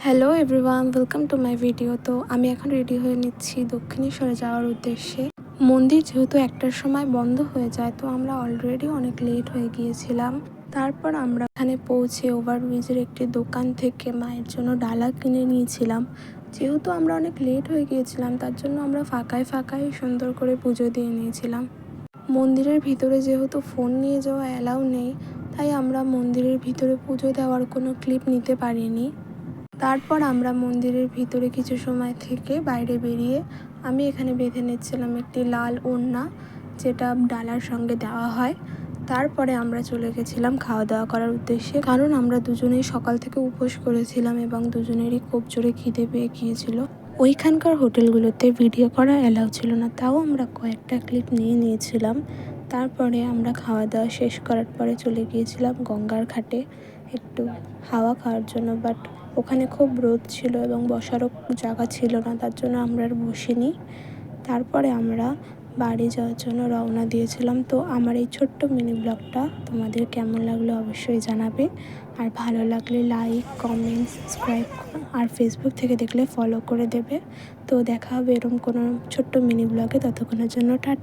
Hello everyone, welcome to my video. তো আমি এখন রেডি হয়ে নিচ্ছি দক্ষিণেশ্বরে যাওয়ার উদ্দেশ্যে। মন্দির যেহেতু একটার সময় বন্ধ হয়ে যায়, তো আমরা অলরেডি অনেক লেট হয়ে গিয়েছিলাম। তারপর আমরা এখানে পৌঁছে ওভারব্রিজের একটি দোকান থেকে মায়ের জন্য ডালা কিনে নিয়েছিলাম। যেহেতু আমরা অনেক লেট হয়ে গিয়েছিলাম, তার জন্য আমরা ফাঁকায় ফাঁকায় সুন্দর করে পুজো দিয়ে নিয়েছিলাম। মন্দিরের ভিতরে যেহেতু ফোন নিয়ে যাওয়া অ্যালাউ নেই, তাই আমরা মন্দিরের ভিতরে পুজো দেওয়ার কোনো ক্লিপ নিতে পারিনি। তারপর আমরা মন্দিরের ভিতরে কিছু সময় থেকে বাইরে বেরিয়ে আমি এখানে বেঁধে নিচ্ছিলাম একটি লাল ওড়না, যেটা ডালার সঙ্গে দেওয়া হয়। তারপরে আমরা চলে গেছিলাম খাওয়া দাওয়া করার উদ্দেশ্যে, কারণ আমরা দুজনেই সকাল থেকে উপোস করেছিলাম এবং দুজনেরই খুব জোরে খিদে পেয়ে গিয়েছিল। ওইখানকার হোটেলগুলোতে ভিডিও করা অ্যালাউ ছিল না, তাও আমরা কয়েকটা ক্লিপ নিয়ে নিয়েছিলাম। তারপরে আমরা খাওয়া দাওয়া শেষ করার পরে চলে গিয়েছিলাম গঙ্গার ঘাটে একটু হাওয়া খাওয়ার জন্য, বাট ওখানে খুব রোদ ছিল এবং বসারও জায়গা ছিল না, তার জন্য আমরা আর বসিনি। তারপরে আমরা বাড়ি যাওয়ার জন্য রওনা দিয়েছিলাম। তো আমার এই ছোট্ট মিনি ব্লগটা তোমাদের কেমন লাগলো অবশ্যই জানাবে, আর ভালো লাগলে লাইক, কমেন্ট, সাবস্ক্রাইব আর ফেসবুক থেকে দেখলে ফলো করে দেবে। তো দেখা হবে এরকম কোনো ছোট্ট মিনি ব্লগে, ততক্ষণের জন্য টাটা।